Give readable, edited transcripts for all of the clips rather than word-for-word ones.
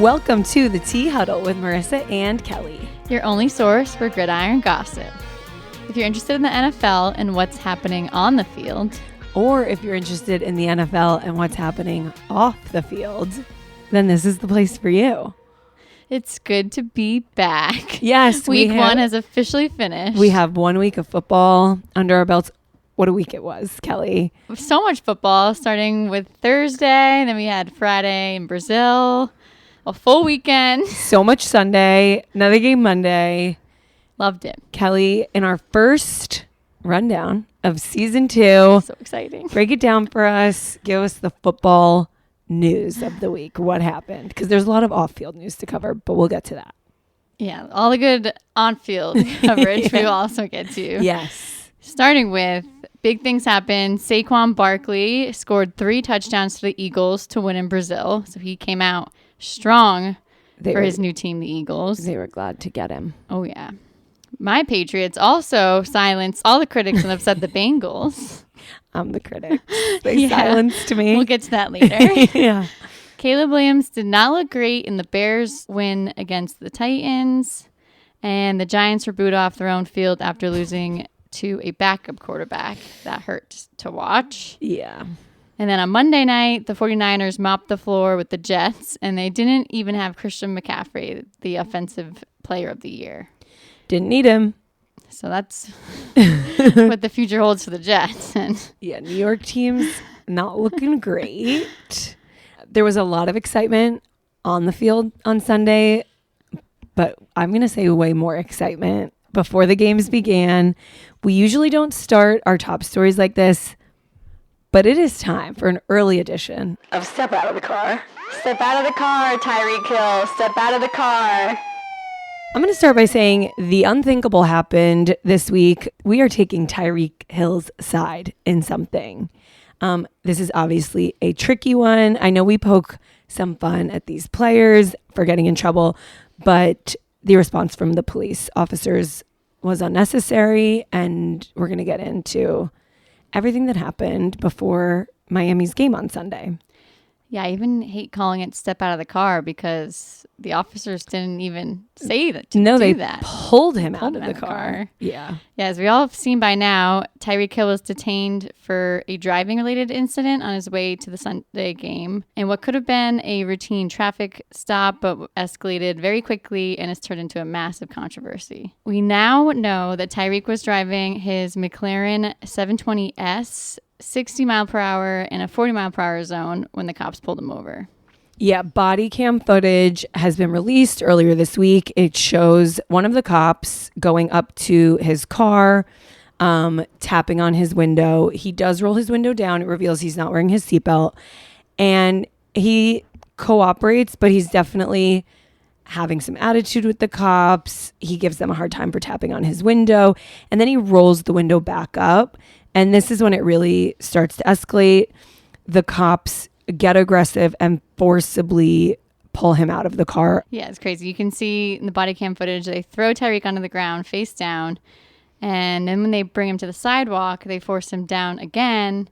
Welcome to the Tea Huddle with Marisa and Kelly. Your only source for gridiron gossip. If you're interested in the NFL and what's happening on the field, or if you're interested in the NFL and what's happening off the field, then this is the place for you. It's good to be back. Yes. Week 1 has officially finished. We have 1 week of football under our belts. What a week it was, Kelly. So much football, starting with Thursday. Then we had Friday in Brazil. A full weekend. So much Sunday. Another game Monday. Loved it. Kelly, in our first rundown of season 2. So exciting. Break it down for us. Give us the football news of the week. What happened? Because there's a lot of off-field news to cover, but we'll get to that. Yeah, all the good on-field coverage we will also get to. Yes. Starting with big things happened. Saquon Barkley scored 3 touchdowns to the Eagles to win in Brazil. So he came out strong for his new team, the Eagles. They were glad to get him. Oh, yeah. My Patriots also silenced all the critics and upset the Bengals. I'm the critic. They silenced me. We'll get to that later. Yeah. Caleb Williams did not look great in the Bears' win against the Titans. And the Giants were booed off their own field after losing to a backup quarterback. That hurt to watch. Yeah. And then on Monday night, the 49ers mopped the floor with the Jets, and they didn't even have Christian McCaffrey, the offensive player of the year. Didn't need him. So that's what the future holds for the Jets. Yeah, New York team's not looking great. There was a lot of excitement on the field on Sunday, but I'm going to say way more excitement before the games began. We usually don't start our top stories like this, but it is time for an early edition of Step Out of the Car. Step out of the car, Tyreek Hill. Step out of the car. I'm going to start by saying the unthinkable happened this week. We are taking Tyreek Hill's side in something. This is obviously a tricky one. I know we poke some fun at these players for getting in trouble, but the response from the police officers was unnecessary, and we're going to get into everything that happened before Miami's game on Sunday. Yeah, I even hate calling it step out of the car because the officers didn't even say that. No, they that. pulled him out of the car. Yeah. Yeah, as we all have seen by now, Tyreek Hill was detained for a driving-related incident on his way to the Sunday game. And what could have been a routine traffic stop, but escalated very quickly and has turned into a massive controversy. We now know that Tyreek was driving his McLaren 720S 60 mile per hour in a 40 mile per hour zone when the cops pulled him over. Yeah, body cam footage has been released earlier this week. It shows one of the cops going up to his car, tapping on his window. He does roll his window down. It reveals he's not wearing his seatbelt. And he cooperates, but he's definitely having some attitude with the cops. He gives them a hard time for tapping on his window. And then he rolls the window back up. And this is when it really starts to escalate. The cops get aggressive and forcibly pull him out of the car. Yeah, it's crazy. You can see in the body cam footage, they throw Tyreek onto the ground face down. And then when they bring him to the sidewalk, they force him down again.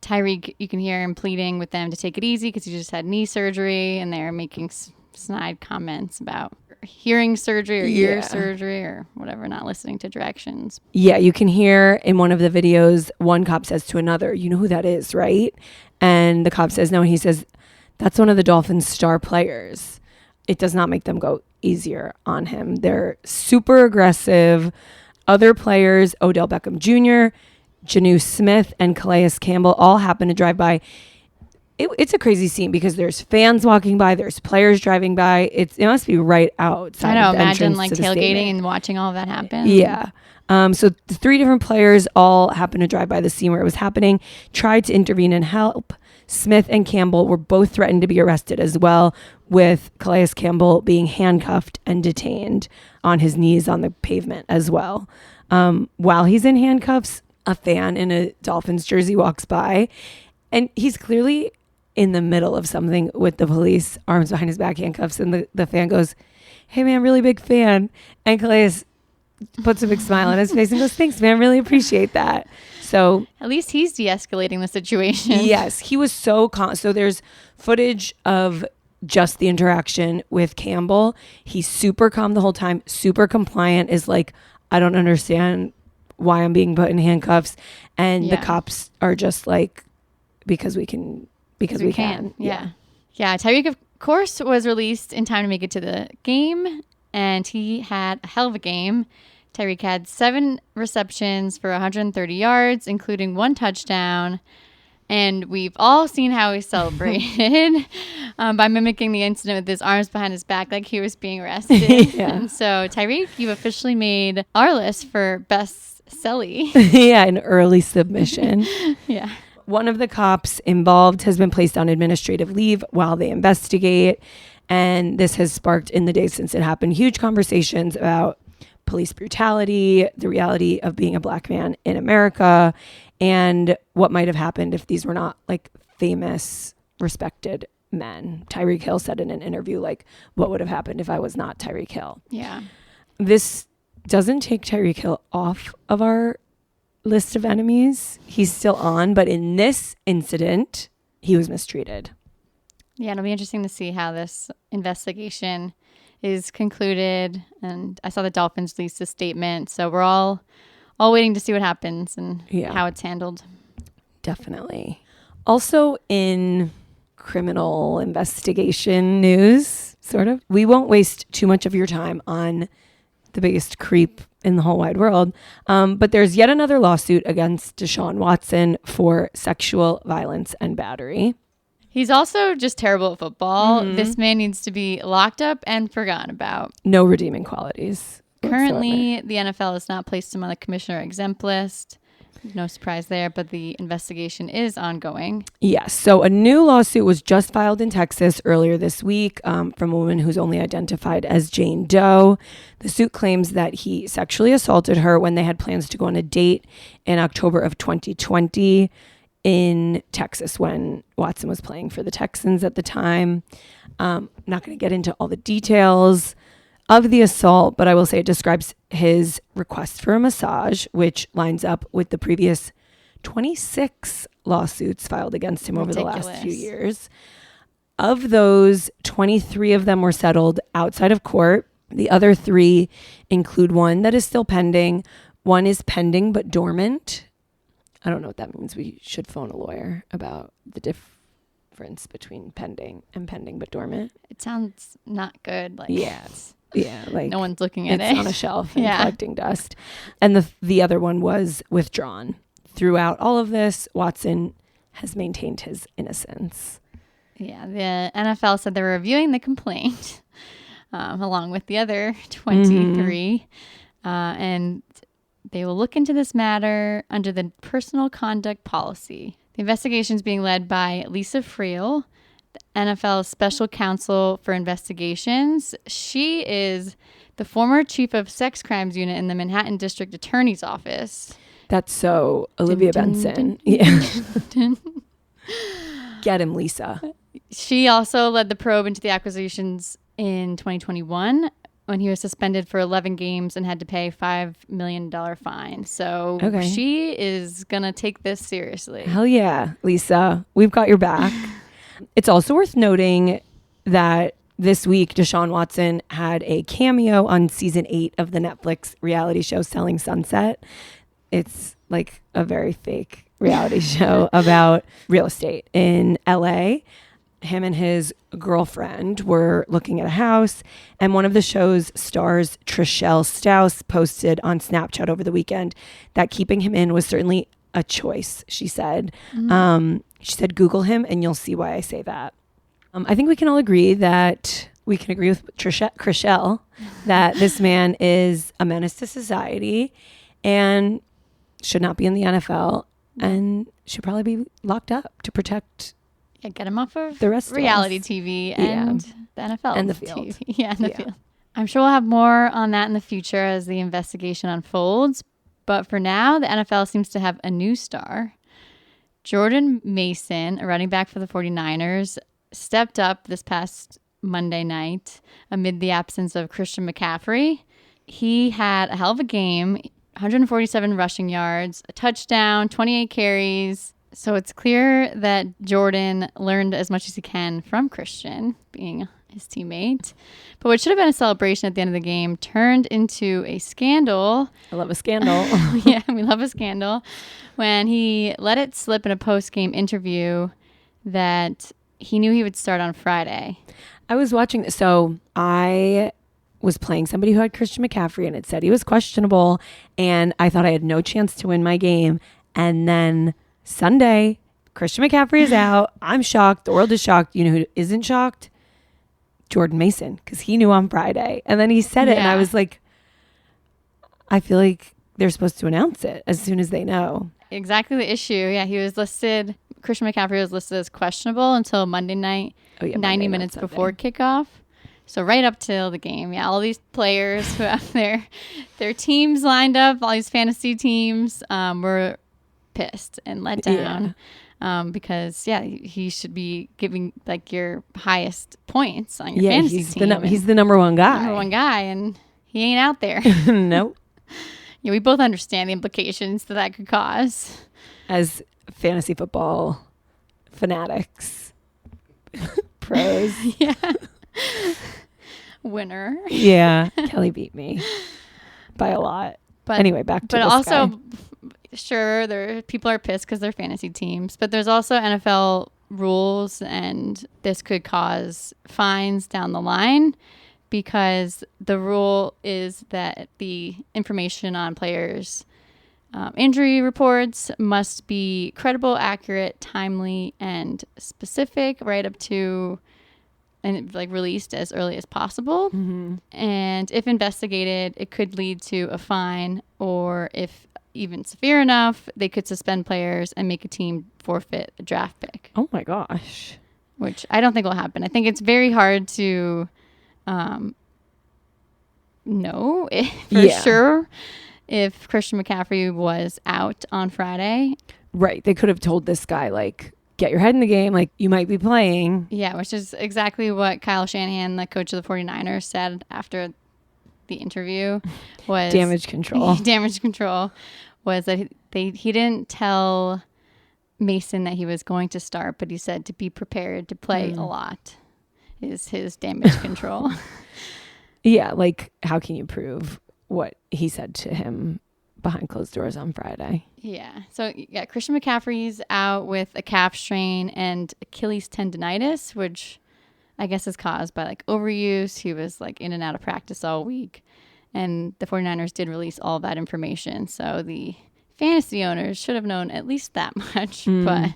Tyreek, you can hear him pleading with them to take it easy because he just had knee surgery. And they're making snide comments about hearing surgery or ear surgery or whatever, not listening to directions. Yeah, you can hear in one of the videos, one cop says to another, "You know who that is, right?" And the cop says no, and he says, "That's one of the Dolphins' star players." It does not make them go easier on him. They're super aggressive. Other players, Odell Beckham Jr., Janu Smith, and Calais Campbell all happen to drive by. It's a crazy scene because there's fans walking by, there's players driving by. It must be right outside. I know. Of the imagine like tailgating stadium. and watching all of that happen. Yeah. So the 3 different players all happened to drive by the scene where it was happening, tried to intervene and help. Smith and Campbell were both threatened to be arrested as well, with Calais Campbell being handcuffed and detained on his knees on the pavement as well. While he's in handcuffs, a fan in a Dolphins jersey walks by, and he's clearly in the middle of something with the police, arms behind his back, handcuffs, and the fan goes, "Hey man, really big fan." And Calais puts a big smile on his face and goes, "Thanks man, really appreciate that." So at least he's de-escalating the situation. Yes, he was so calm. So there's footage of just the interaction with Campbell. He's super calm the whole time, super compliant, is like, I don't understand why I'm being put in handcuffs. And the cops are just like, because we can. Yeah. Tyreek, of course, was released in time to make it to the game, and he had a hell of a game. Tyreek had 7 receptions for 130 yards, including 1 touchdown. And we've all seen how he celebrated by mimicking the incident with his arms behind his back like he was being arrested. And so, Tyreek, you've officially made our list for best celly. An early submission. One of the cops involved has been placed on administrative leave while they investigate. And this has sparked, in the days since it happened, huge conversations about police brutality, the reality of being a black man in America, and what might have happened if these were not like famous, respected men. Tyreek Hill said in an interview, like, what would have happened if I was not Tyreek Hill? This doesn't take Tyreek Hill off of our list of enemies. He's still on, but in this incident, he was mistreated. It'll be interesting to see how this investigation is concluded. And I saw the Dolphins release a statement, so we're all waiting to see what happens and how it's handled. Definitely. Also, in criminal investigation news, sort of, we won't waste too much of your time on the biggest creep in the whole wide world. But there's yet another lawsuit against Deshaun Watson for sexual violence and battery. He's also just terrible at football. This man needs to be locked up and forgotten about. No redeeming qualities. Currently, the NFL has not placed him on the commissioner exempt list. No surprise there, but the investigation is ongoing. Yes. So a new lawsuit was just filed in Texas earlier this week from a woman who's only identified as Jane Doe. The suit claims that he sexually assaulted her when they had plans to go on a date in October of 2020 in Texas when Watson was playing for the Texans at the time. Not going to get into all the details of the assault, but I will say it describes his request for a massage, which lines up with the previous 26 lawsuits filed against him over the last few years. Of those, 23 of them were settled outside of court. The other 3 include one that is still pending. One is pending but dormant. I don't know what that means. We should phone a lawyer about the difference between pending and pending but dormant. It sounds not good. Like like no one's looking at it. It's on a shelf and collecting dust. And the other one was withdrawn. Throughout all of this, Watson has maintained his innocence. Yeah, the NFL said they're reviewing the complaint along with the other 23. And they will look into this matter under the personal conduct policy. The investigation is being led by Lisa Friel, the NFL's special counsel for investigations. She is the former chief of sex crimes unit in the Manhattan District Attorney's Office. That's so Olivia Benson. Get him, Lisa. She also led the probe into the accusations in 2021 when he was suspended for 11 games and had to pay $5 million fine. So she is going to take this seriously. Hell yeah, Lisa. We've got your back. It's also worth noting that this week, Deshaun Watson had a cameo on season 8 of the Netflix reality show Selling Sunset. It's like a very fake reality show about real estate in LA. Him and his girlfriend were looking at a house, and one of the show's stars, Trishelle Staus, posted on Snapchat over the weekend that keeping him in was certainly a choice, she said. She said, Google him and you'll see why I say that. I think we can all agree that we can agree with Trishelle that this man is a menace to society and should not be in the NFL and should probably be locked up to protect get him off of the rest reality TV and the NFL and the field. TV. And the field. I'm sure we'll have more on that in the future as the investigation unfolds. But for now, the NFL seems to have a new star. Jordan Mason, a running back for the 49ers, stepped up this past Monday night amid the absence of Christian McCaffrey. He had a hell of a game, 147 rushing yards, a touchdown, 28 carries, So it's clear that Jordan learned as much as he can from Christian, being his teammate. But what should have been a celebration at the end of the game turned into a scandal. I love a scandal. Yeah, we love a scandal. When he let it slip in a post-game interview that he knew he would start on Friday. I was watching this. So I was playing somebody who had Christian McCaffrey, and it said he was questionable, and I thought I had no chance to win my game. And then Sunday, Christian McCaffrey is out. I'm shocked. The world is shocked. You know who isn't shocked? Jordan Mason, because he knew on Friday. And then he said it, and I was like, I feel like they're supposed to announce it as soon as they know. Exactly the issue. Yeah, he was listed, Christian McCaffrey was listed as questionable until Monday night, 90 minutes before kickoff. So right up till the game. Yeah, all these players who have their teams lined up, all these fantasy teams were pissed and let down. Because he should be giving like your highest points on your fantasy team. He's the number one guy. Number one guy, and he ain't out there. Nope. Yeah, we both understand the implications that could cause. As fantasy football fanatics, pros. Yeah. Winner. Yeah, Kelly beat me by a lot. But anyway, back to But this also, guy. Sure, people are pissed because they're fantasy teams, but there's also NFL rules, and this could cause fines down the line because the rule is that the information on players' injury reports must be credible, accurate, timely, and specific, right up to and like released as early as possible. Mm-hmm. And if investigated, it could lead to a fine, or if even severe enough, they could suspend players and make a team forfeit a draft pick. Oh my gosh. Which I don't think will happen. I think it's very hard to know for sure if Christian McCaffrey was out on Friday. Right. They could have told this guy, like, get your head in the game. Like, you might be playing. Yeah, which is exactly what Kyle Shanahan, the coach of the 49ers, said after the interview was damage control. Damage control was that he didn't tell Mason that he was going to start, but he said to be prepared to play a lot is his damage control. Yeah, like how can you prove what he said to him behind closed doors on Friday? Yeah. So yeah, Christian McCaffrey's out with a calf strain and Achilles tendonitis, which I guess is caused by like overuse. He was like in and out of practice all week. And the 49ers did release all that information. So the fantasy owners should have known at least that much. But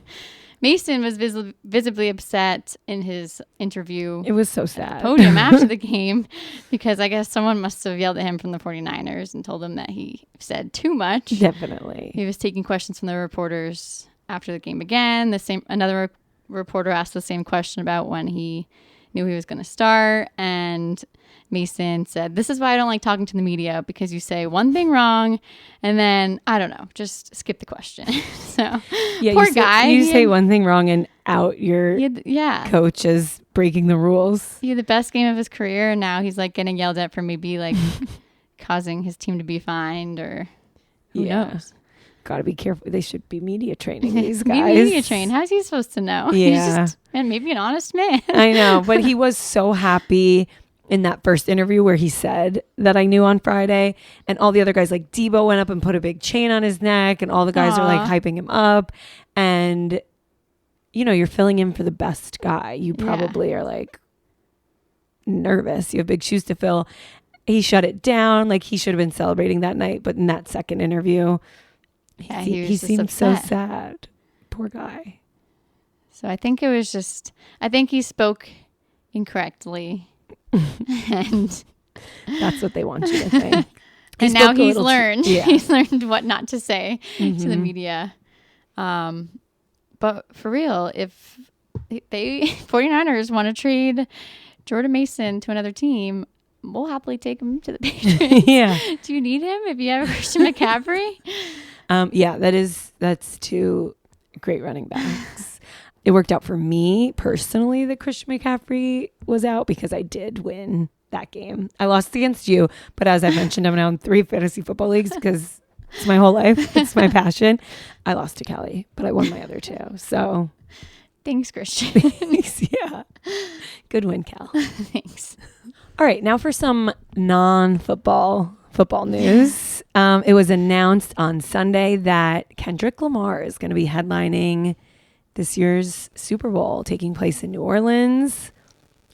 Mason was visibly upset in his interview. It was so sad. Podium after the game because I guess someone must have yelled at him from the 49ers and told him that he said too much. Definitely. He was taking questions from the reporters after the game again. Another reporter asked the same question about when he knew he was going to start, and Mason said, "This is why I don't like talking to the media, because you say one thing wrong and then, I don't know, just skip the question." So, yeah, poor guy. You say one thing wrong and out your coach is breaking the rules. He had the best game of his career, and now he's like getting yelled at for maybe like causing his team to be fined, or who knows. Got to be careful. They should be media training these guys. Media trained. How's he supposed to know? Yeah. He's just, maybe an honest man. I know, but he was so happy in that first interview where he said that I knew on Friday, and all the other guys, like Debo went up and put a big chain on his neck, and all the guys are like hyping him up. And, you know, you're filling in for the best guy. You probably are like nervous. You have big shoes to fill. He shut it down. Like he should have been celebrating that night. But in that second interview, he seemed so sad. Poor guy. So I think he spoke incorrectly. And that's what they want you to think. And now he's learned. He's learned what not to say to the media. But for real, if they 49ers want to trade Jordan Mason to another team, we'll happily take him to the Patriots. Yeah. Do you need him if you have Christian McCaffrey? That's two great running backs. It worked out for me personally that Christian McCaffrey was out because I did win that game. I lost against you, but as I mentioned, I'm now in 3 fantasy football leagues because It's my whole life. It's my passion. I lost to Kelly, but I won my other two. So Thanks, Christian. thanks. Yeah. Good win, Cal. Thanks. All right. Now for some non-football news. It was announced on Sunday that Kendrick Lamar is going to be headlining this year's Super Bowl taking place in New Orleans.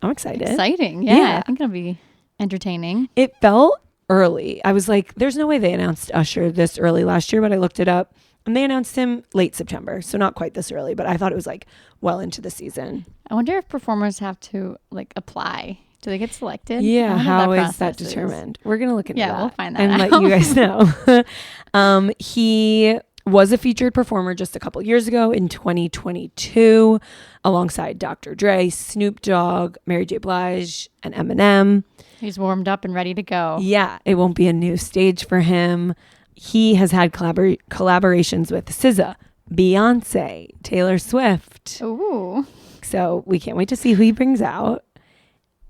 I'm excited. Exciting. Yeah. Yeah. I think it'll be entertaining. It felt early. I was like, there's no way they announced Usher this early last year, but I looked it up and they announced him late September. So not quite this early, but I thought it was like well into the season. I wonder if performers have to like apply. Do they get selected? I Yeah. wonder How that is that process determined? We're going to look into that. Yeah, we'll find that and out. let you guys know. He was a featured performer just a couple years ago in 2022 alongside Dr. Dre, Snoop Dogg, Mary J. Blige, and Eminem. He's warmed up and ready to go. Yeah, it won't be a new stage for him. He has had collaborations with SZA, Beyonce, Taylor Swift. Ooh. So we can't wait to see who he brings out.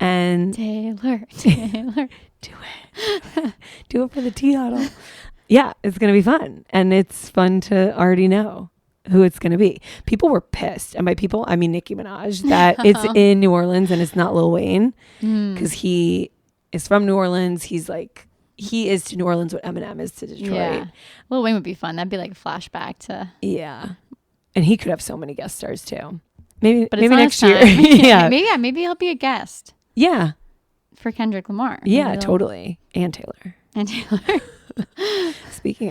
And Taylor. do it for the tea huddle. Yeah, it's going to be fun. And it's fun to already know who it's going to be. People were pissed. And by people, I mean Nicki Minaj, that it's in New Orleans and it's not Lil Wayne. Because he is from New Orleans. He is to New Orleans what Eminem is to Detroit. Yeah. Lil Wayne would be fun. That'd be like a flashback to. Yeah. And he could have so many guest stars too. Maybe But it's maybe not next his year. time. Yeah. Maybe he'll be a guest Yeah. for Kendrick Lamar. Yeah, Maybe they'll- totally. And Taylor. And Taylor. Speaking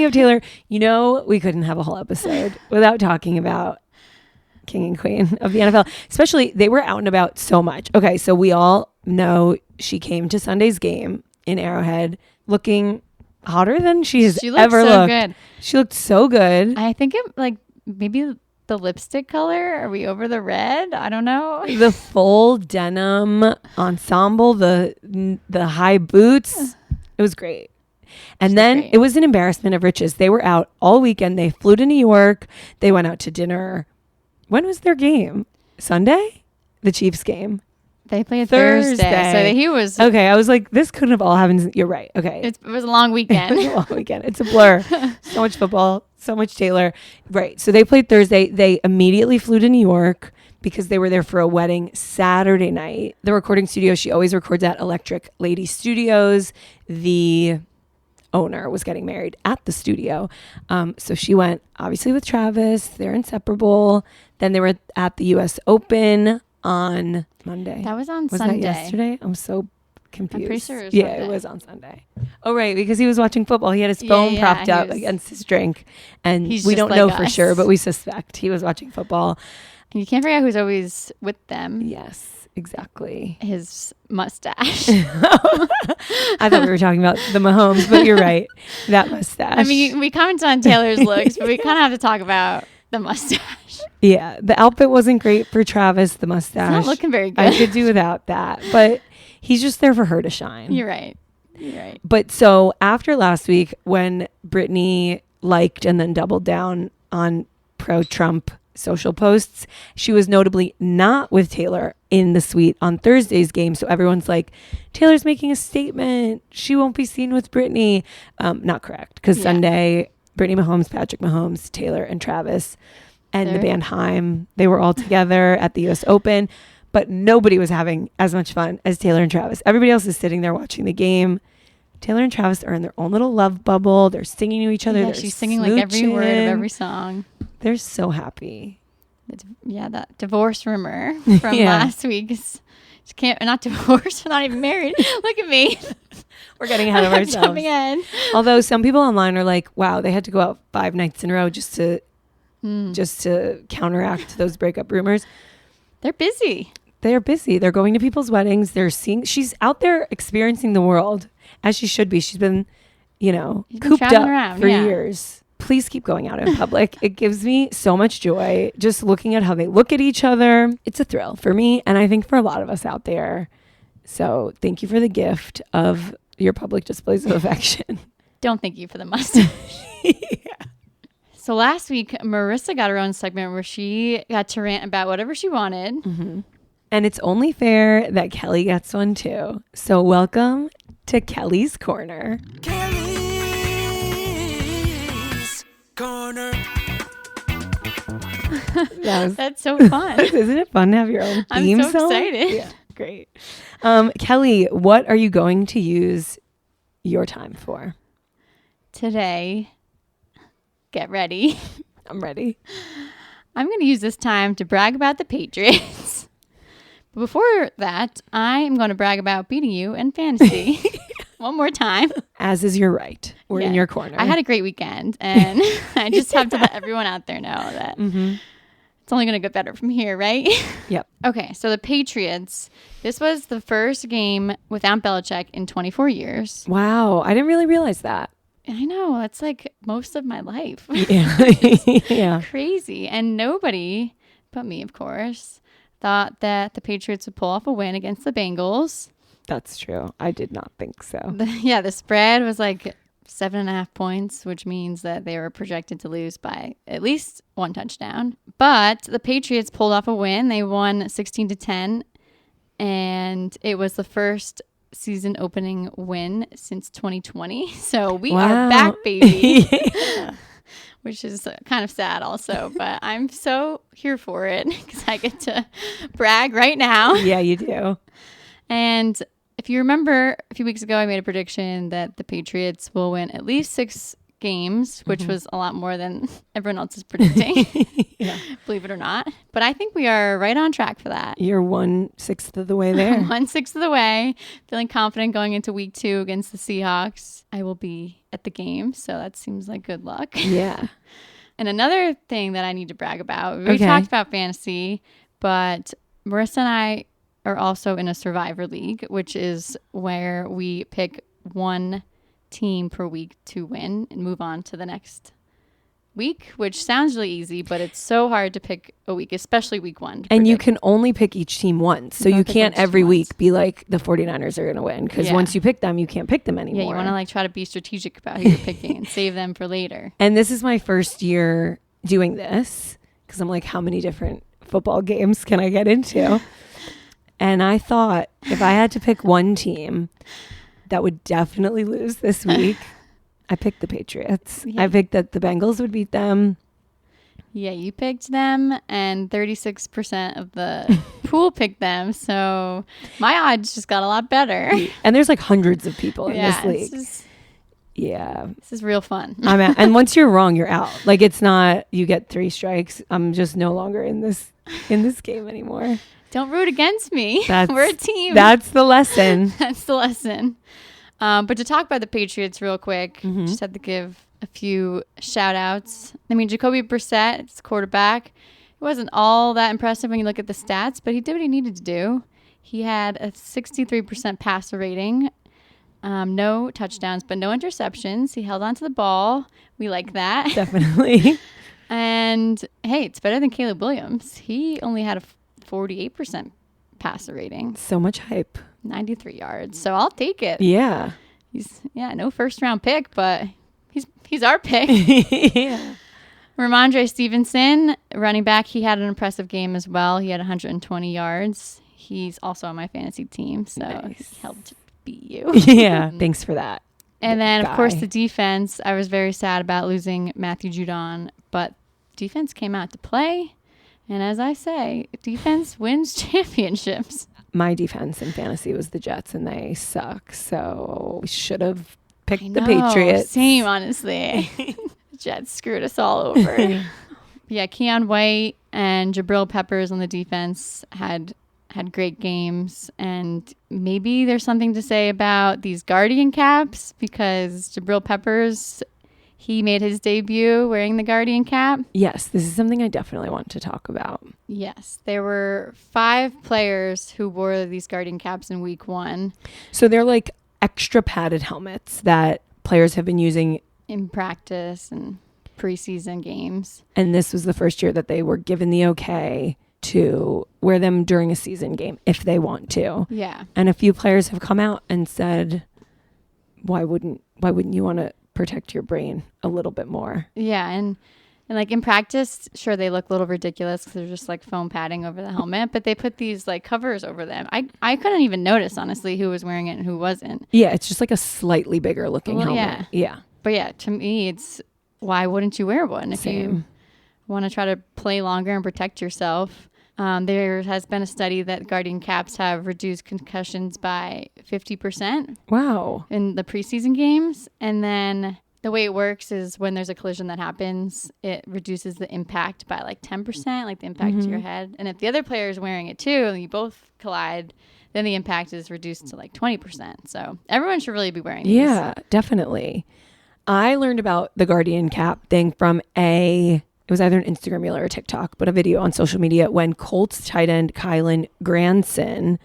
of Taylor, we couldn't have a whole episode without talking about King and Queen of the NFL. Especially, they were out and about so much. Okay, so we all know she came to Sunday's game in Arrowhead looking hotter than she has She looked ever so looked. good. She looked so good. I think it like maybe the lipstick color. Are we over the red? I don't know. The full denim ensemble, the high boots. It was great. And then great. it was an embarrassment of riches. They were out all weekend. They flew to New York. They went out to dinner. When was their game? Sunday? The Chiefs game. They played Thursday. Thursday. So he was. Okay, I was like, this couldn't have all happened. You're right. Okay. It was a long It weekend. was a long weekend. It's a blur. So much football, so much Taylor. Right. So they played Thursday. They immediately flew to New York because they were there for a wedding Saturday night. The recording studio, she always records at Electric Lady Studios. The owner was getting married at the studio. So she went obviously with Travis. They're inseparable. Then they were at the US Open on Monday. That was on Was Sunday. that yesterday? I'm so confused. I'm pretty sure it was Yeah, Sunday. it was on Sunday. Oh, right, because he was watching football. He had his phone Yeah, propped he up was- against his drink, and He's we just don't like know for us. sure, but we suspect he was watching football. And you can't forget who's always with them. Yes, exactly. His mustache. I thought we were talking about the Mahomes, but you're right. That mustache. I mean, we commented on Taylor's looks, but we kind of have to talk about the mustache. yeah, the outfit wasn't great for Travis. The mustache. It's not looking very I good. could do without that, but he's just there for her to shine. You're right. You're right. But so after last week, when Britney liked and then doubled down on pro-Trump social posts, she was notably not with Taylor in the suite on Thursday's game. So everyone's like, Taylor's making a statement. She won't be seen with Britney. Not correct. Because Yeah. Sunday, Britney Mahomes, Patrick Mahomes, Taylor, and Travis, and the They're- band Haim, they were all together at the US Open. But nobody was having as much fun as Taylor and Travis. Everybody else is sitting there watching the game. Taylor and Travis are in their own little love bubble. They're singing to each other. Yeah, They're she's singing like every word of smooching. every song. They're so happy. Yeah, that divorce rumor from Yeah. last week is she can't not divorced, not even married. Look at me. We're getting ahead of I'm ourselves. jumping in. Although some people online are like, wow, they had to go out 5 nights in a row just to counteract those breakup rumors. They're busy. They're busy. They're going to people's weddings. They're seeing, she's out there experiencing the world as she should be. She's been, She's been cooped up traveling around, for yeah. years. Please keep going out in public. It gives me so much joy just looking at how they look at each other. It's a thrill for me, and I think for a lot of us out there. So thank you for the gift of your public displays of affection. Don't thank you for the mustache. So last week, Marisa got her own segment where she got to rant about whatever she wanted. And it's only fair that Kelly gets one too. So welcome to Kelly's Corner. Kelly's corner. That's so fun. Isn't it fun to have your own I'm theme so song? excited. Yeah, great. Kelly, what are you going to use your time for? Today, get ready. I'm ready. I'm going to use this time to brag about the Patriots. But before that, I am going to brag about beating you in fantasy one more time. As is your right. We're in Yeah. your corner. I had a great weekend, and I just have to let everyone out there know that it's only going to get better from here, right? Yep. Okay, so the Patriots, this was the first game without Belichick in 24 years. Wow. I didn't really realize that. I know, that's like most of my life. Yeah. Yeah. Crazy. And nobody, but me, of course, thought that the Patriots would pull off a win against the Bengals. That's true. I did not think so. The spread was like 7.5 points, which means that they were projected to lose by at least one touchdown. But the Patriots pulled off a win. They won 16-10, and it was the first season opening win since 2020. So we are back, baby. Yeah. Which is kind of sad also, but I'm so here for it because I get to brag right now. Yeah, you do. And if you remember a few weeks ago, I made a prediction that the Patriots will win at least 6 games, which was a lot more than everyone else is predicting, Yeah. believe it or not. But I think we are right on track for that. You're 1/6 of the way there. 1/6 of the way, feeling confident going into week 2 against the Seahawks. I will be at the game, so that seems like good luck. Yeah. And another thing that I need to brag about, we Okay. talked about fantasy, but Marisa and I are also in a Survivor League, which is where we pick one team per week to win and move on to the next week, which sounds really easy, but it's so hard to pick a week, especially week 1. And you can only pick each team once. So You can you pick can't each team every once. week be like, the 49ers are going to win. Because Yeah. once you pick them, you can't pick them anymore. Yeah, you want to like try to be strategic about who you're picking and save them for later. And this is my first year doing this. Because I'm like, how many different football games can I get into? And I thought if I had to pick one team that would definitely lose this week, I picked the Patriots. Yeah. I picked that the Bengals would beat them. Yeah, you picked them, and 36% of the pool picked them. So my odds just got a lot better. And there's like hundreds of people in Yeah, this league. Yeah. this is real fun. I'm out. And once you're wrong, you're out. Like it's not you get 3 strikes. I'm just no longer in this game anymore. Don't root against me. That's- We're a team. That's the lesson. That's the lesson. But to talk about the Patriots real quick, just had to give a few shout outs. I mean, Jacoby Brissett, it's quarterback. It wasn't all that impressive when you look at the stats, but he did what he needed to do. He had a 63% passer rating, no touchdowns, but no interceptions. He held onto the ball. We like that. Definitely. And hey, it's better than Caleb Williams. He only had a 48% passer rating, So much hype. 93 yards. So I'll take it. Yeah. He's no first round pick, but he's our pick. Yeah. Ramondre Stevenson, running back, he had an impressive game as well. He had 120 yards. He's also on my fantasy team, so Nice. he helped beat you. Yeah. Thanks for that. And then, of course, Guy. the defense. I was very sad about losing Matthew Judon, but defense came out to play. And as I say, defense wins championships. My defense in fantasy was the Jets, and they suck. So we should have picked I the know, Patriots. Same, honestly. The Jets screwed us all over. Yeah, Keon White and Jabril Peppers on the defense had great games, and maybe there's something to say about these Guardian caps because Jabril Peppers, he made his debut wearing the Guardian cap. Yes, this is something I definitely want to talk about. Yes, there were 5 players who wore these Guardian caps in week 1 So they're like extra padded helmets that players have been using. in practice and preseason games. And this was the first year that they were given the okay to wear them during a season game if they want to. Yeah. And a few players have come out and said, why wouldn't you want to protect your brain a little bit more? Yeah, and like in practice, sure, they look a little ridiculous because they're just like foam padding over the helmet, but they put these like covers over them. I couldn't even notice, honestly, who was wearing it and who wasn't. Yeah, it's just like a slightly bigger looking Well, helmet. Yeah. But yeah, to me, it's why wouldn't you wear one if you Same. want to try to play longer and protect yourself? There has been a study that Guardian caps have reduced concussions by 50% Wow. in the preseason games. And then the way it works is when there's a collision that happens, it reduces the impact by like 10%, like the impact to your head. And if the other player is wearing it too, and you both collide, then the impact is reduced to like 20%. So everyone should really be wearing these. Yeah, definitely. I learned about the Guardian cap thing from it was either an Instagram reel or a TikTok, but a video on social media when Colts tight end Kylan Granson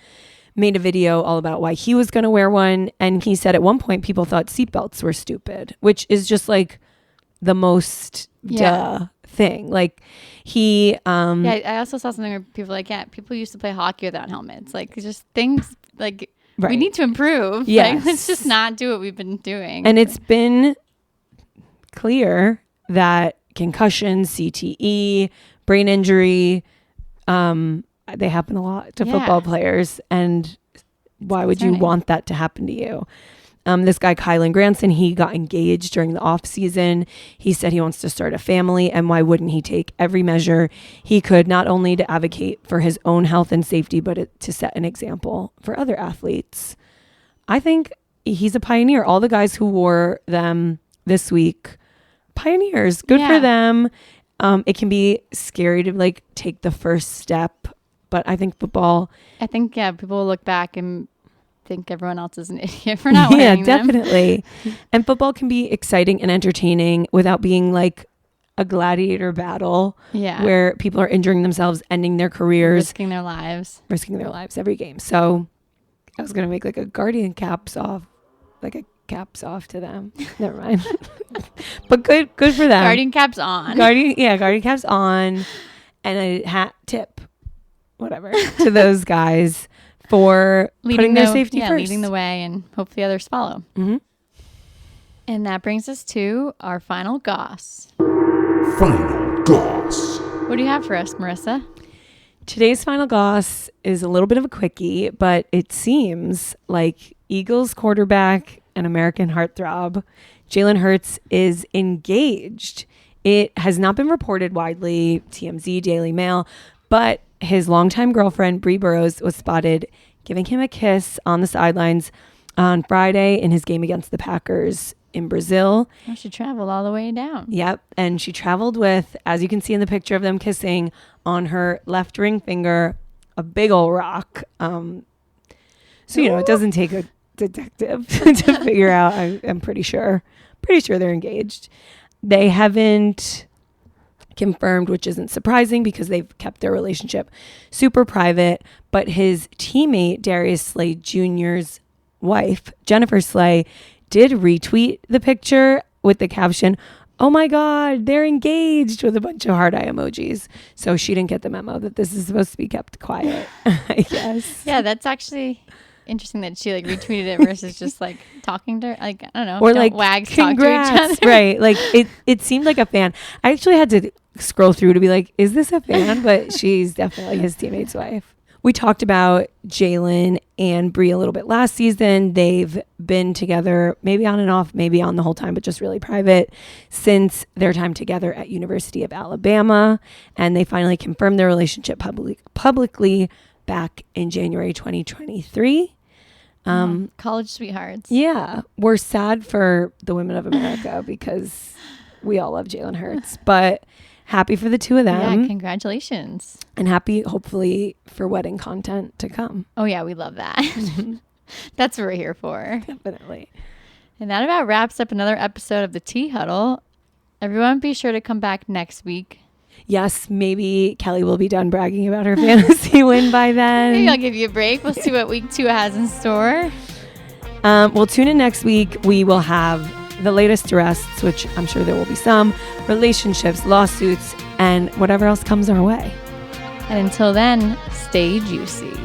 made a video all about why he was going to wear one. And he said at one point people thought seatbelts were stupid, which is just like the most duh thing. Like he... yeah, I also saw something where people were like, yeah, people used to play hockey without helmets. Like just things like we need to improve. Yes. Like, let's just not do what we've been doing. And it's been clear that concussion, CTE, brain injury, they happen a lot to football players. And why would you want that to happen to you? This guy, Kylan Granson, he got engaged during the off season. He said he wants to start a family. And why wouldn't he take every measure he could, not only to advocate for his own health and safety, but to set an example for other athletes? I think he's a pioneer. All the guys who wore them this week, pioneers. Good for them. It can be scary to like take the first step, but I think football. I think people will look back and think everyone else is an idiot for not wearing them. Definitely. And football can be exciting and entertaining without being like a gladiator battle. Yeah, where people are injuring themselves, ending their careers, risking their lives every game. So I was gonna make like a Guardian caps off to them. Never mind. But good for them. Guardian caps on. Guardian caps on, and a hat tip, whatever, to those guys for putting their safety first. Leading the way, and hopefully others follow. Mm-hmm. And that brings us to our final goss. Final goss. What do you have for us, Marissa? Today's final goss is a little bit of a quickie, but it seems like Eagles quarterback and American heartthrob Jalen Hurts is engaged. It has not been reported widely, TMZ, Daily Mail, but his longtime girlfriend, Bree Burrows, was spotted giving him a kiss on the sidelines on Friday in his game against the Packers in Brazil. Oh, she traveled all the way down. Yep. And she traveled with, as you can see in the picture of them kissing, on her left ring finger, a big old rock. So, it doesn't take a detective to figure out. I'm pretty sure they're engaged. They haven't confirmed, which isn't surprising because they've kept their relationship super private. But his teammate, Darius Slay Jr.'s wife, Jennifer Slay, did retweet the picture with the caption, "Oh my God, they're engaged," with a bunch of heart eye emojis. So she didn't get the memo that this is supposed to be kept quiet, I guess. Yeah, that's actually interesting that she like retweeted it versus just like talking to her. Like, I don't know. Or like, wags congrats, talk to each other. Right. Like it seemed like a fan. I actually had to scroll through to be like, is this a fan? But she's definitely his teammate's wife. We talked about Jalen and Bree a little bit last season. They've been together, maybe on and off, maybe on the whole time, but just really private since their time together at University of Alabama. And they finally confirmed their relationship publicly back in January 2023. College sweethearts. Yeah. We're sad for the women of America because we all love Jalen Hurts, but happy for the two of them. Yeah, congratulations. And happy, hopefully, for wedding content to come. Oh, yeah, we love that. That's what we're here for. Definitely. And that about wraps up another episode of the Tea Huddle. Everyone be sure to come back next week. Yes, maybe Kelly will be done bragging about her fantasy win by then. Maybe I'll give you a break. We'll see what week 2 has in store. We'll tune in next week. We will have the latest arrests, which I'm sure there will be some, relationships, lawsuits, and whatever else comes our way. And until then, stay juicy.